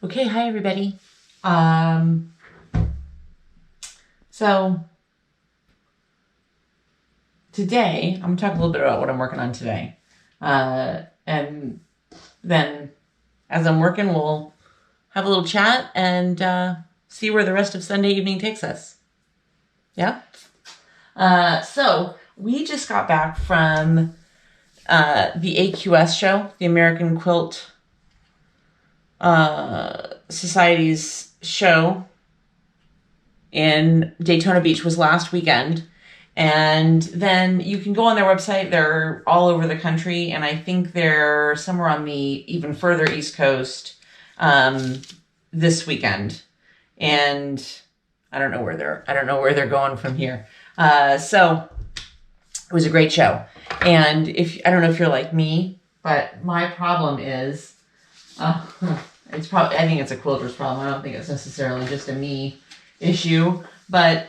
Okay, hi everybody. So today I'm gonna talk a little bit about what I'm working on today. And then as I'm working, we'll have a little chat and see where the rest of Sunday evening takes us. Yeah? So we just got back from the AQS show, the American Quilt Society's show in Daytona Beach. Was last weekend. And then you can go on their website. They're all over the country, and I think they're somewhere on the even further East Coast this weekend. And I don't know where they're going from here. So it was a great show. And I don't know if you're like me, but my problem is I think it's a quilter's problem. I don't think it's necessarily just a me issue, but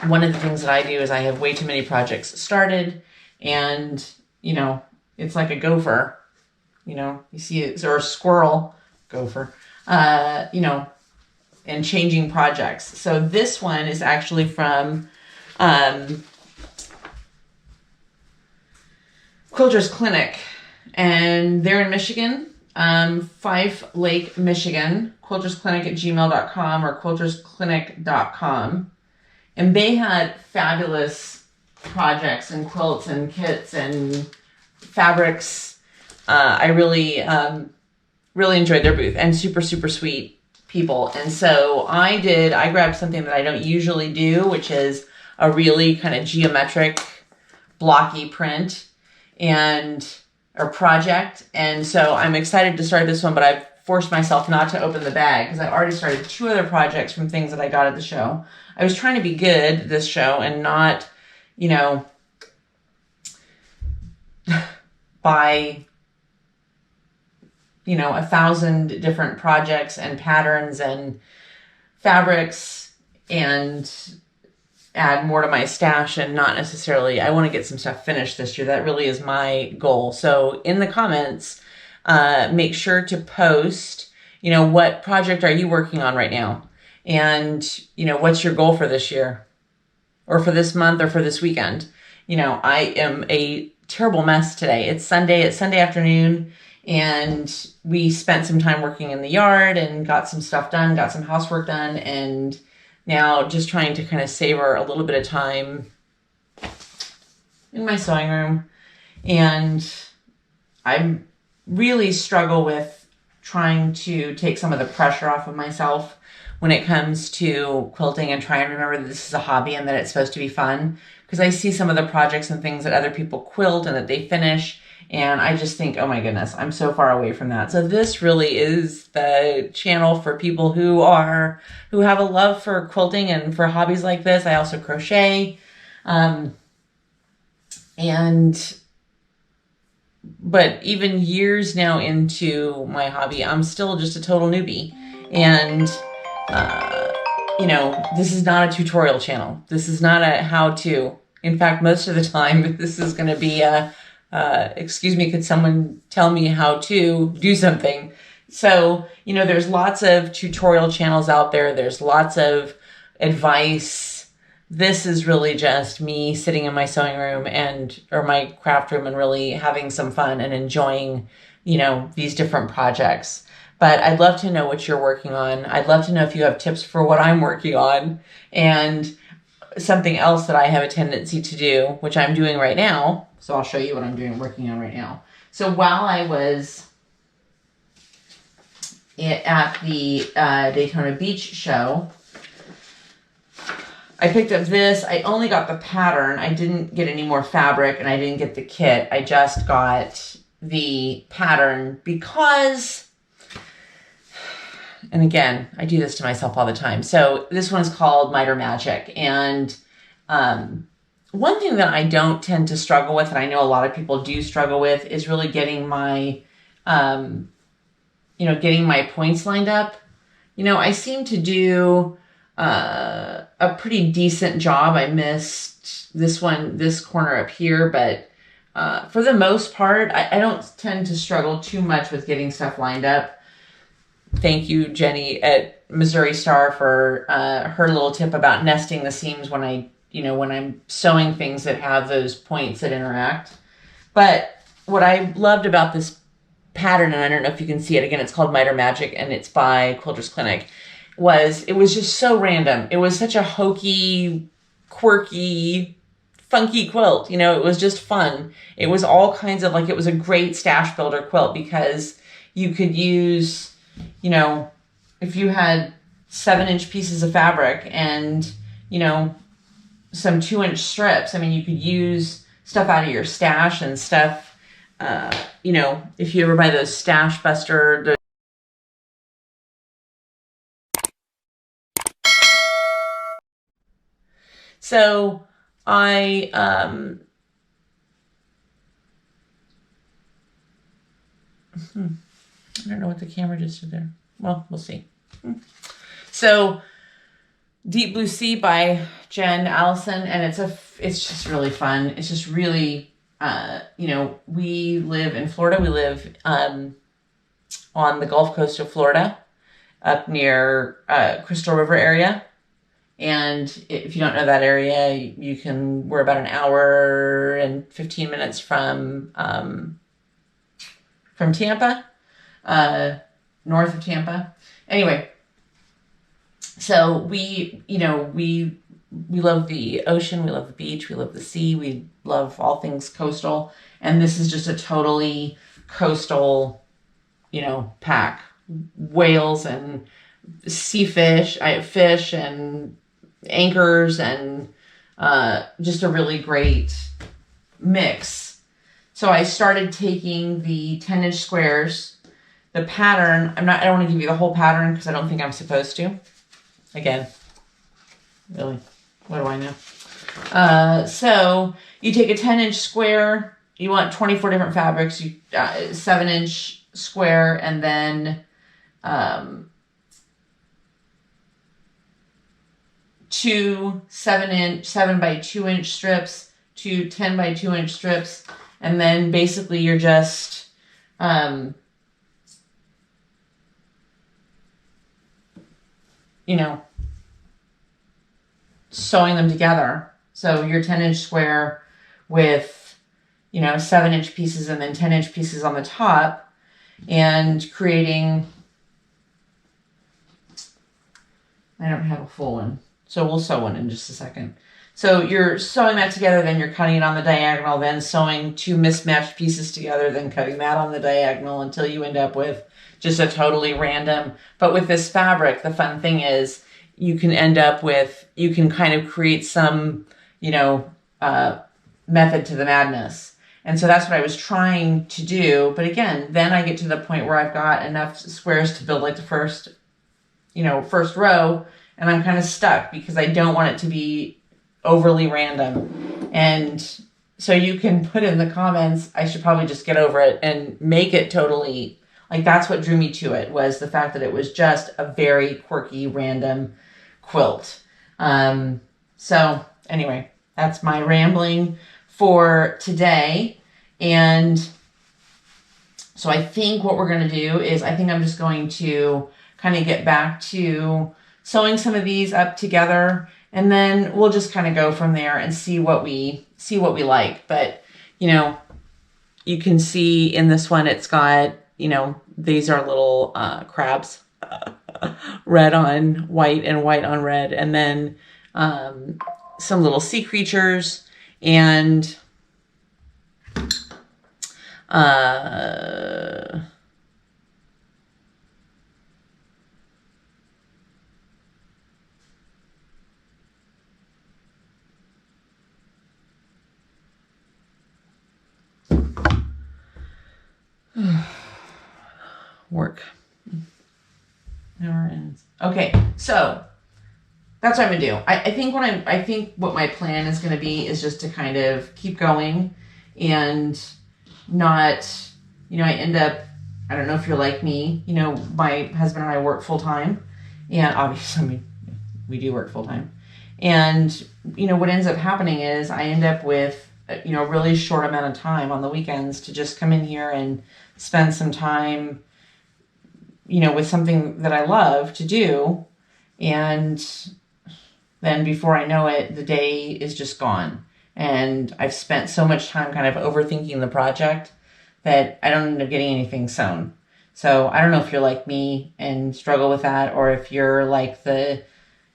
one of the things that I do is I have way too many projects started, and it's like a gopher, you see it, or a squirrel, gopher, and changing projects. So this one is actually from Quilters Clinic, and they're in Michigan. 5 Lake, Michigan, quiltersclinic@gmail.com or quiltersclinic.com. And they had fabulous projects and quilts and kits and fabrics. I really, really enjoyed their booth, and super, super sweet people. And so I grabbed something that I don't usually do, which is a really kind of geometric, blocky print or project. And so I'm excited to start this one, but I've forced myself not to open the bag because I already started 2 other projects from things that I got at the show. I was trying to be good this show and not, buy, 1,000 different projects and patterns and fabrics and add more to my stash, and not necessarily, I want to get some stuff finished this year. That really is my goal. So in the comments, make sure to post, what project are you working on right now? And, what's your goal for this year or for this month or for this weekend? I am a terrible mess today. It's Sunday afternoon, and we spent some time working in the yard and got some stuff done, got some housework done, and now just trying to kind of savor a little bit of time in my sewing room. And I really struggle with trying to take some of the pressure off of myself when it comes to quilting, and try and remember that this is a hobby and that it's supposed to be fun. Because I see some of the projects and things that other people quilt and that they finish, and I just think, oh my goodness, I'm so far away from that. So this really is the channel for people who have a love for quilting and for hobbies like this. I also crochet. But even years now into my hobby, I'm still just a total newbie. And, this is not a tutorial channel. This is not a how-to. In fact, most of the time, this is going to be excuse me, could someone tell me how to do something? So, there's lots of tutorial channels out there. There's lots of advice. This is really just me sitting in my sewing room or my craft room and really having some fun and enjoying, these different projects. But I'd love to know what you're working on. I'd love to know if you have tips for what I'm working on. And something else that I have a tendency to do, which I'm doing right now. So I'll show you what I'm working on right now. So while I was at the Daytona Beach show, I picked up this. I only got the pattern. I didn't get any more fabric, and I didn't get the kit. I just got the pattern because, and again, I do this to myself all the time. So this one's called Miter Magic. And one thing that I don't tend to struggle with, and I know a lot of people do struggle with, is really getting my, getting my points lined up. I seem to do a pretty decent job. I missed this corner up here, but for the most part, I don't tend to struggle too much with getting stuff lined up. thank you, Jenny at Missouri Star, for her little tip about nesting the seams when when I'm sewing things that have those points that interact. But what I loved about this pattern, and I don't know if you can see it again, it's called Miter Magic and it's by Quilters Clinic, it was just so random. It was such a hokey, quirky, funky quilt. It was just fun. It was all kinds of it was a great stash builder quilt because you could use, if you had 7-inch pieces of fabric and, some 2-inch strips, you could use stuff out of your stash and stuff, if you ever buy those Stash Buster, so I don't know what the camera just did there. Well, we'll see. So Deep Blue Sea by Jen Allison, and it's just really fun. It's just really, we live in Florida. We live on the Gulf Coast of Florida, up near Crystal River area. And if you don't know that area, we're about an hour and 15 minutes from Tampa, north of Tampa. Anyway, so we love the ocean, we love the beach, we love the sea, we love all things coastal. And this is just a totally coastal, pack. Whales and sea fish, fish and anchors, and just a really great mix. So I started taking the 10-inch squares, the pattern. I don't want to give you the whole pattern because I don't think I'm supposed to. Again, really, what do I know? So you take a 10-inch square, you want 24 different fabrics, 7-inch square, and then two 7 by 2-inch strips, two 10 by 2-inch strips, and then basically you're just sewing them together. So your 10-inch square with 7-inch pieces and then 10-inch pieces on the top, and creating, I don't have a full one, so we'll sew one in just a second. So you're sewing that together, then you're cutting it on the diagonal, then sewing two mismatched pieces together, then cutting that on the diagonal until you end up with just a totally random. But with this fabric, the fun thing is you can kind of create some, method to the madness. And so that's what I was trying to do. But again, then I get to the point where I've got enough squares to build the first row, and I'm kind of stuck because I don't want it to be overly random. And so you can put in the comments, I should probably just get over it and make it totally, that's what drew me to it, was the fact that it was just a very quirky, random quilt. So anyway, that's my rambling for today. And so I think what we're going to do is I'm just going to kind of get back to sewing some of these up together, and then we'll just kind of go from there and see what we like. But, you can see in this one, it's got, these are little crabs, red on white and white on red, and then some little sea creatures, and work never ends. Okay, so that's what I'm gonna do. I think what my plan is gonna be is just to kind of keep going and not, I end up, I don't know if you're like me, my husband and I work full time, and obviously, we do work full time. And, what ends up happening is I end up with, a really short amount of time on the weekends to just come in here and spend some time, you know, with something that I love to do. And then before I know it, the day is just gone. And I've spent so much time kind of overthinking the project that I don't end up getting anything sewn. So I don't know if you're like me and struggle with that, or if you're like the,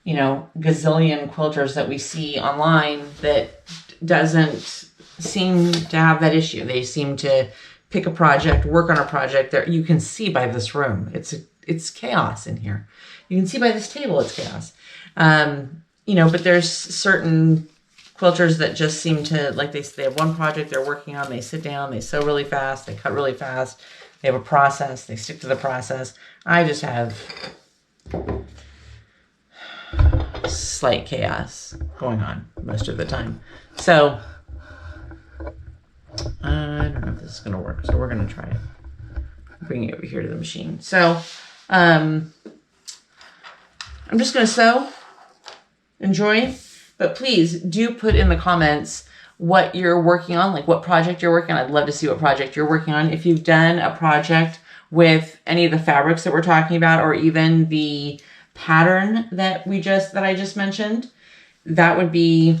you know, gazillion quilters that we see online that doesn't seem to have that issue. They seem to pick a project, work on a project that you can see by this room. It's chaos in here. You can see by this table, it's chaos. You know, but there's certain quilters that just seem to, like they have one project they're working on, they sit down, they sew really fast, they cut really fast, they have a process, they stick to the process. I just have slight chaos going on most of the time. So I don't know if this is going to work, so we're going to try it. Bring it over here to the machine. So I'm just going to sew, enjoy, but please do put in the comments what you're working on, like what project you're working on. I'd love to see what project you're working on. If you've done a project with any of the fabrics that we're talking about, or even the pattern that I just mentioned, that would be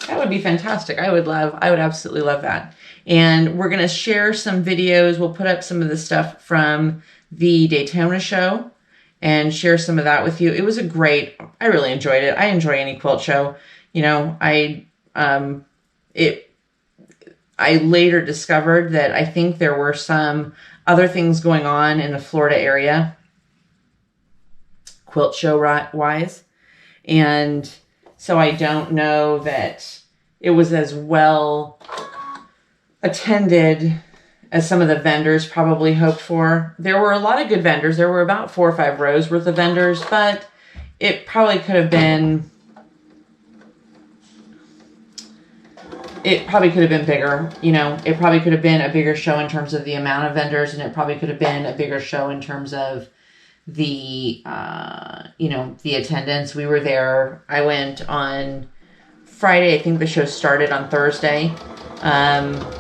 fantastic. I would absolutely love that. And we're going to share some videos. We'll put up some of the stuff from the Daytona show and share some of that with you. It was I really enjoyed it. I enjoy any quilt show. You know, I later discovered that I think there were some other things going on in the Florida area, quilt show wise. And so I don't know that it was as well attended as some of the vendors probably hoped for. There were a lot of good vendors. There were about 4 or 5 rows worth of vendors, but it probably could have been bigger. You know, it probably could have been a bigger show in terms of the amount of vendors, and it probably could have been a bigger show in terms of the, you know, the attendance. We were there. I went on Friday. I think the show started on Thursday.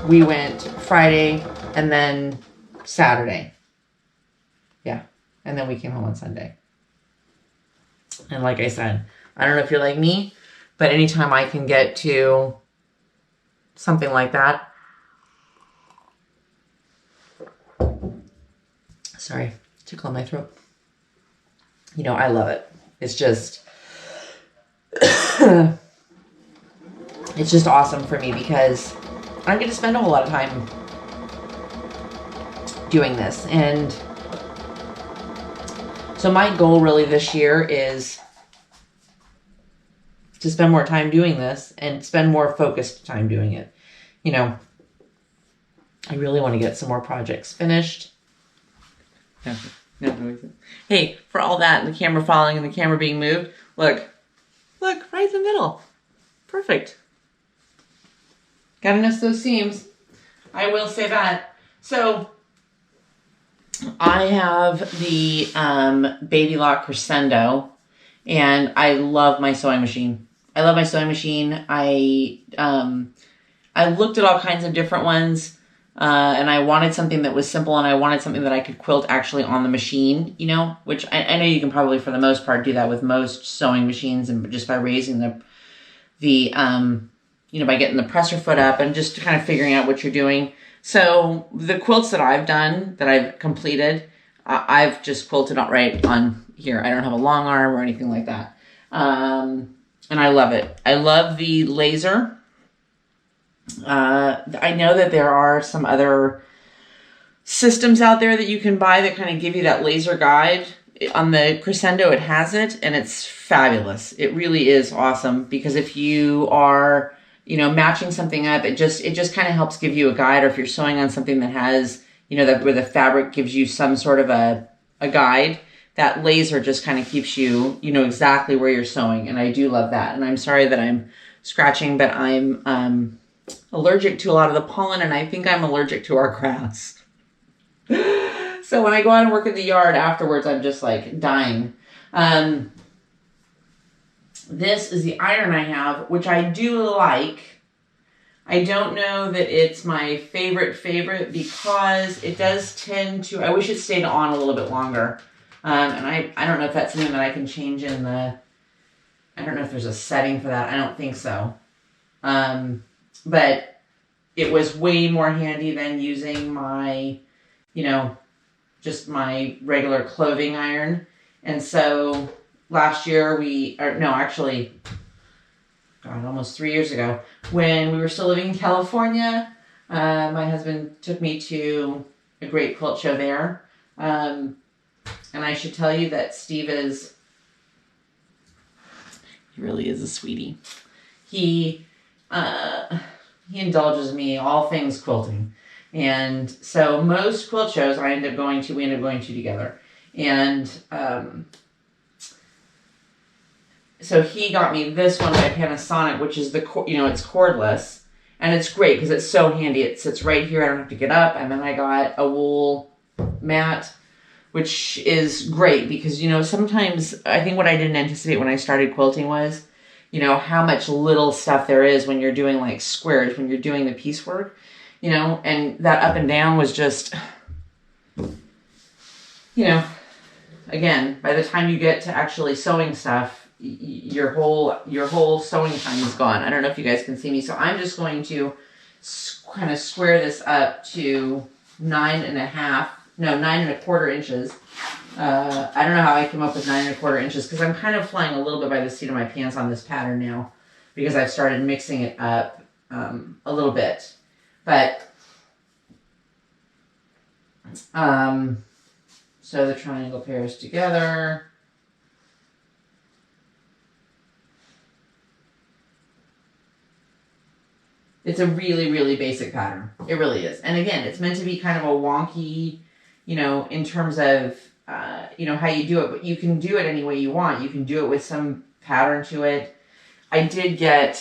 We went Friday and then Saturday. Yeah. And then we came home on Sunday. And like I said, I don't know if you're like me, but anytime I can get to something like that. Sorry, tickle in my throat. You know, I love it. It's just, it's just awesome for me because I don't get to spend a whole lot of time doing this. And so my goal really this year is to spend more time doing this and spend more focused time doing it. You know, I really want to get some more projects finished. Hey, for all that and the camera falling and the camera being moved, look, right in the middle. Perfect. Gotta nest those seams. I will say that. So I have the Baby Lock Crescendo, and I love my sewing machine. I love my sewing machine. I looked at all kinds of different ones, and I wanted something that was simple, and I wanted something that I could quilt actually on the machine, you know, which I know you can probably for the most part do that with most sewing machines, and just by raising the you know, by getting the presser foot up and just kind of figuring out what you're doing. So the quilts that I've done, that I've completed, I've just quilted right on here. I don't have a long arm or anything like that. And I love it. I love the laser. I know that there are some other systems out there that you can buy that kind of give you that laser guide. On the Crescendo, it has it, and it's fabulous. It really is awesome because if you are, you know, matching something up, it just kind of helps give you a guide. Or if you're sewing on something that has, you know, where the fabric gives you some sort of a guide, that laser just kind of keeps you, you know, exactly where you're sewing. And I do love that. And I'm sorry that I'm scratching, but I'm allergic to a lot of the pollen, and I think I'm allergic to our grass. So when I go out and work in the yard afterwards, I'm just like dying. This is the iron I have, which I do like. I don't know that it's my favorite because it does tend to, I wish it stayed on a little bit longer. And I don't know if that's something that I can change in the, I don't know if there's a setting for that. I don't think so. But it was way more handy than using my, you know, just my regular clothing iron. And so last year almost 3 years ago, when we were still living in California, my husband took me to a great quilt show there. And I should tell you that Steve he really is a sweetie. He indulges me all things quilting. And so most quilt shows we end up going to together. And so he got me this one by Panasonic, which is it's cordless. And it's great because it's so handy. It sits right here. I don't have to get up. And then I got a wool mat, which is great because, sometimes I think what I didn't anticipate when I started quilting was, how much little stuff there is when you're doing like squares, when you're doing the piecework, and that up and down was just, again, by the time you get to actually sewing stuff, your whole sewing time is gone. I don't know if you guys can see me. So I'm just going to kind of square this up to 9.25 inches. I don't know how I came up with 9.25 inches because I'm kind of flying a little bit by the seat of my pants on this pattern now because I've started mixing it up a little bit. But so the triangle pairs together. It's a really, really basic pattern. It really is. And again, it's meant to be kind of a wonky, in terms of, how you do it. But you can do it any way you want. You can do it with some pattern to it. I did get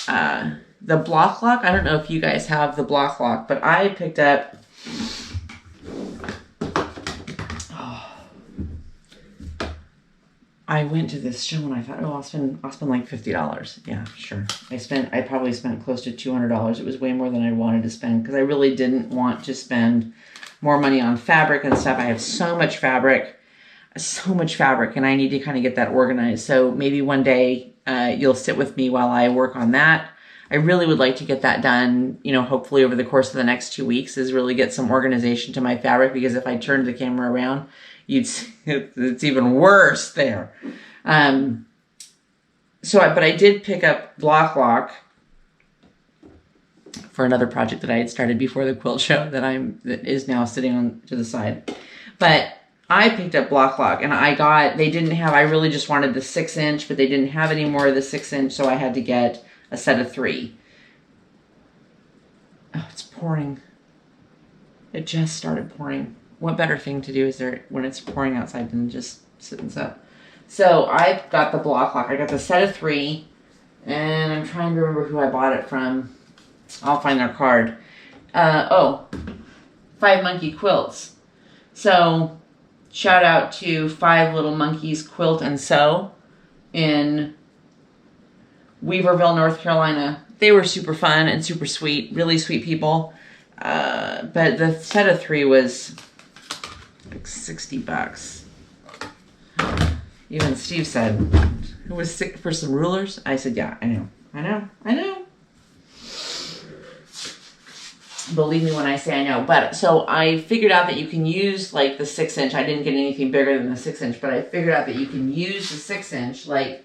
the block lock. I don't know if you guys have the block lock, but I picked up... I went to this show and I thought, I'll spend like $50. Yeah, sure. I probably spent close to $200. It was way more than I wanted to spend because I really didn't want to spend more money on fabric and stuff. I have so much fabric, and I need to kind of get that organized. So maybe one day you'll sit with me while I work on that. I really would like to get that done, hopefully over the course of the next 2 weeks, is really get some organization to my fabric, because if I turned the camera around, you'd see it's even worse there. But I did pick up block lock for another project that I had started before the quilt show that is now sitting on to the side. But I picked up block lock, and I really just wanted the 6-inch, but they didn't have any more of the 6-inch, so I had to get a set of 3. Oh, it's pouring. It just started pouring. What better thing to do is there when it's pouring outside than just sit and sew? So I got the block lock. I got the set of 3, and I'm trying to remember who I bought it from. I'll find their card. 5 Monkey Quilts. So shout out to 5 Little Monkeys Quilt and Sew in Weaverville, North Carolina. They were super fun and super sweet, really sweet people. But the set of 3 was like $60. Even Steve said, "Who was sick for some rulers?" I said, "Yeah, I know. Believe me when I say I know." But so I figured out that you can use like the 6-inch. I didn't get anything bigger than the 6-inch, but I figured out that you can use the 6-inch. Like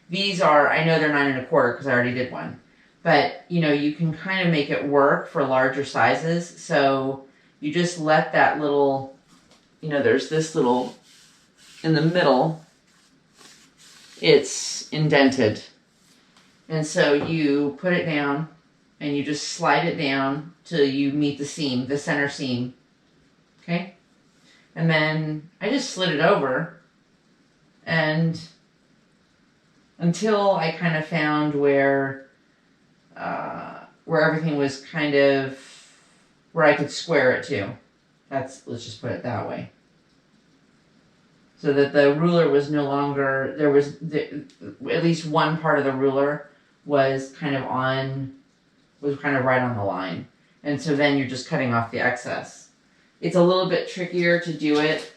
these are, I know they're 9.25 because I already did one. But you can kind of make it work for larger sizes. So you just let that little, there's this little in the middle. It's indented. And so you put it down and you just slide it down till you meet the seam, the center seam. Okay? And then I just slid it over, and until I kind of found where everything was kind of where I could square it to. Let's just put it that way. So that the ruler was no longer, at least one part of the ruler was kind of right on the line. And so then you're just cutting off the excess. It's a little bit trickier to do it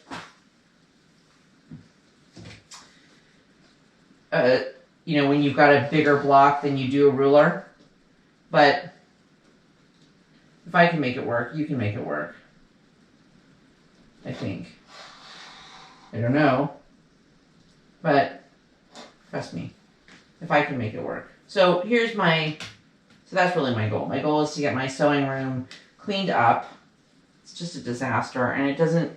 you know, when you've got a bigger block than you do a ruler. But if I can make it work, you can make it work. I think. I don't know. But trust me, if I can make it work. So here's my, so that's really my goal. My goal is to get my sewing room cleaned up. It's just a disaster, and it doesn't,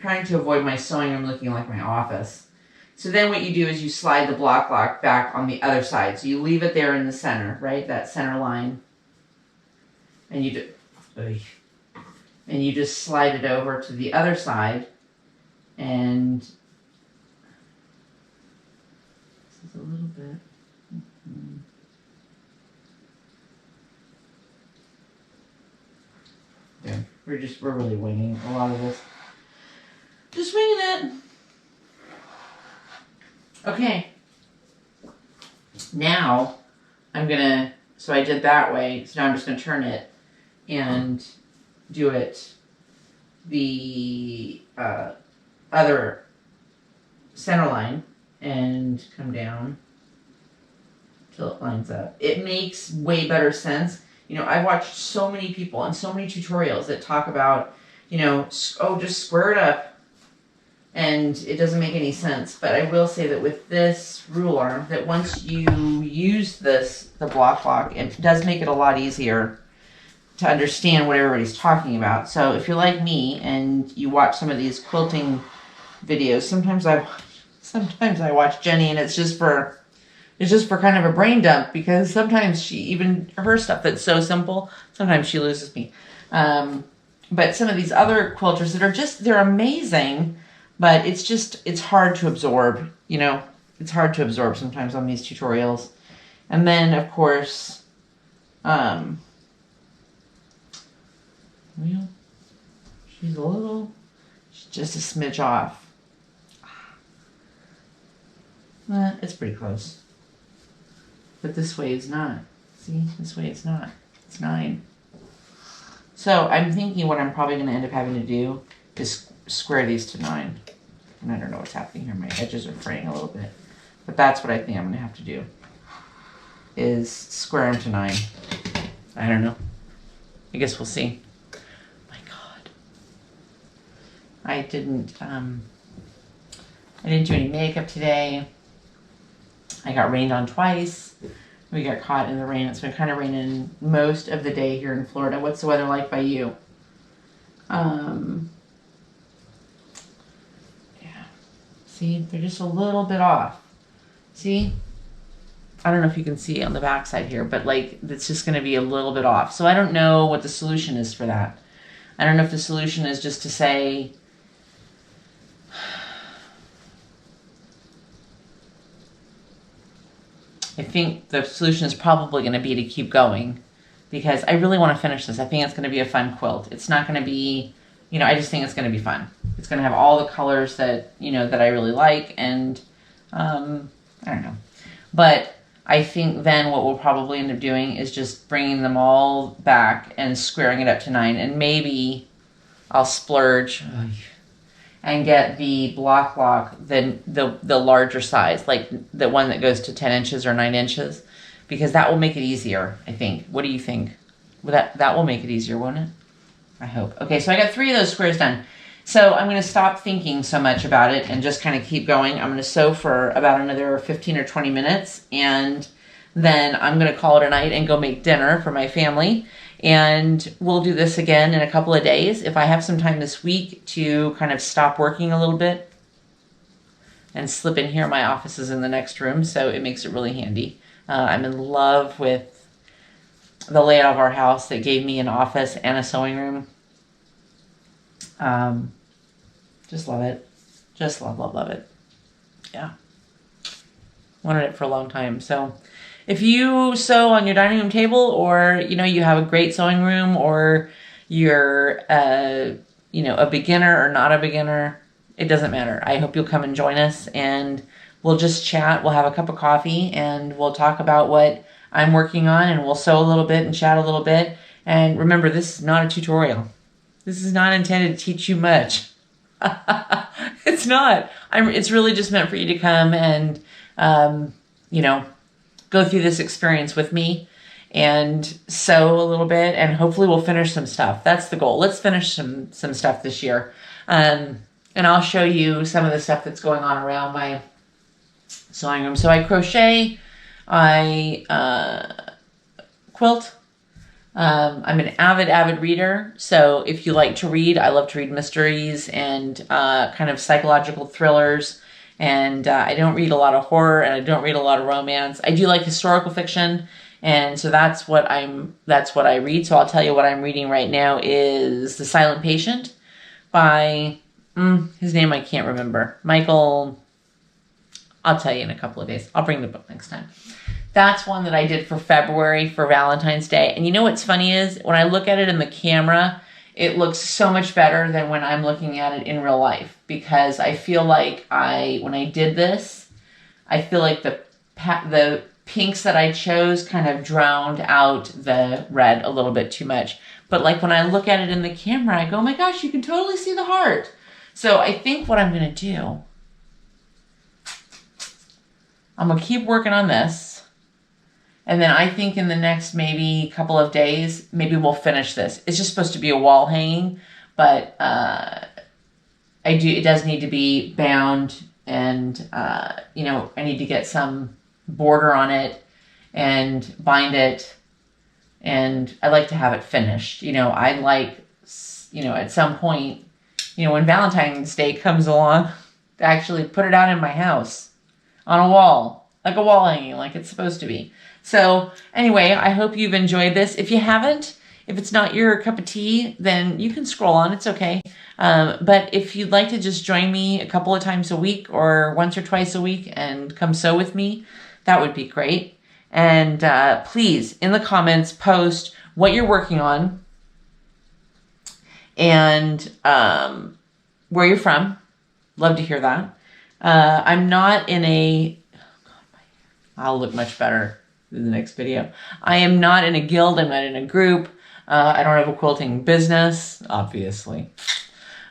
trying to avoid my sewing room looking like my office. So then what you do is you slide the block lock back on the other side. So you leave it there in the center, right? That center line. And you just slide it over to the other side. And this is a little bit. Yeah, we're really winging a lot of this. Just winging it. Okay. Now I'm gonna, so I did that way, so now I'm just gonna turn it and do it the other center line and come down till it lines up. It makes way better sense. You know, I've watched so many people and so many tutorials that talk about, you know, oh, just square it up. And it doesn't make any sense. But I will say that with this ruler, that once you use this, the block lock, it does make it a lot easier to understand what everybody's talking about. So if you're like me and you watch some of these quilting videos, sometimes I watch Jenny, and it's just for kind of a brain dump, because sometimes even her stuff that's so simple, sometimes she loses me. But some of these other quilters that are they're amazing. But it's hard to absorb, you know. It's hard to absorb sometimes on these tutorials. And then, of course, she's just a smidge off. It's pretty close. But this way is not. See, this way it's not. It's 9. So I'm thinking what I'm probably going to end up having to do is square these to 9. And I don't know what's happening here. My edges are fraying a little bit. But that's what I think I'm going to have to do. Is square them to 9. I don't know. I guess we'll see. My God. I didn't do any makeup today. I got rained on twice. We got caught in the rain. It's been kind of raining most of the day here in Florida. What's the weather like by you? See, they're just a little bit off. See? I don't know if you can see on the back side here, but like it's just going to be a little bit off. So I don't know what the solution is for that. I don't know if the solution is just to say, I think the solution is probably going to be to keep going, because I really want to finish this. I think it's going to be a fun quilt. It's not going to be, you know, I just think it's going to be fun. It's going to have all the colors that, you know, that I really like. And I don't know. But I think then what we'll probably end up doing is just bringing them all back and squaring it up to 9. And maybe I'll splurge and get the block lock, the larger size, like the one that goes to 10 inches or 9 inches, because that will make it easier, I think. What do you think? Well, that will make it easier, won't it? I hope. Okay, so I got 3 of those squares done. So I'm going to stop thinking so much about it and just kind of keep going. I'm going to sew for about another 15 or 20 minutes, and then I'm going to call it a night and go make dinner for my family. And we'll do this again in a couple of days. If I have some time this week to kind of stop working a little bit and slip in here, my office is in the next room, so it makes it really handy. I'm in love with the layout of our house that gave me an office and a sewing room. Just love it. Just love it. Yeah. Wanted it for a long time. So if you sew on your dining room table, or, you know, you have a great sewing room, or you're, you know, a beginner or not a beginner, it doesn't matter. I hope you'll come and join us, and we'll just chat. We'll have a cup of coffee, and we'll talk about what I'm working on, and we'll sew a little bit and chat a little bit. And remember, this is not a tutorial. This is not intended to teach you much. It's not. It's really just meant for you to come and, you know, go through this experience with me and sew a little bit, and hopefully we'll finish some stuff. That's the goal. Let's finish some stuff this year. And I'll show you some of the stuff that's going on around my sewing room. So I crochet, I quilt. I'm an avid reader. So if you like to read, I love to read mysteries and kind of psychological thrillers. And I don't read a lot of horror, and I don't read a lot of romance. I do like historical fiction, and so that's what I read. So I'll tell you what I'm reading right now is The Silent Patient by his name I can't remember. Michael. I'll tell you in a couple of days. I'll bring the book next time. That's one that I did for February for Valentine's Day. And you know what's funny is when I look at it in the camera, it looks so much better than when I'm looking at it in real life, because I feel like when I did this, I feel like the pinks that I chose kind of drowned out the red a little bit too much. But like when I look at it in the camera, I go, oh my gosh, you can totally see the heart. So I think what I'm going to do, I'm going to keep working on this. And then I think in the next maybe couple of days, maybe we'll finish this. It's just supposed to be a wall hanging, but it does need to be bound, and you know, I need to get some border on it and bind it, and I like to have it finished. You know, I like, you know, at some point, you know, when Valentine's Day comes along, to actually put it out in my house on a wall, like a wall hanging, like it's supposed to be. So anyway, I hope you've enjoyed this. If you haven't, if it's not your cup of tea, then you can scroll on. It's okay. But if you'd like to just join me a couple of times a week or once or twice a week and come sew with me, that would be great. And please, in the comments, post what you're working on and where you're from. Love to hear that. I'm not in a... I'll look much better in the next video. I am not in a guild. I'm not in a group. I don't have a quilting business, obviously.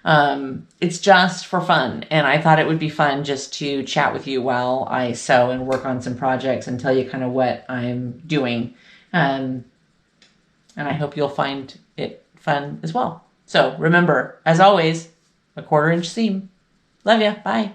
It's just for fun. And I thought it would be fun just to chat with you while I sew and work on some projects and tell you kind of what I'm doing. And I hope you'll find it fun as well. So remember, as always, a 1/4 inch seam. Love ya. Bye.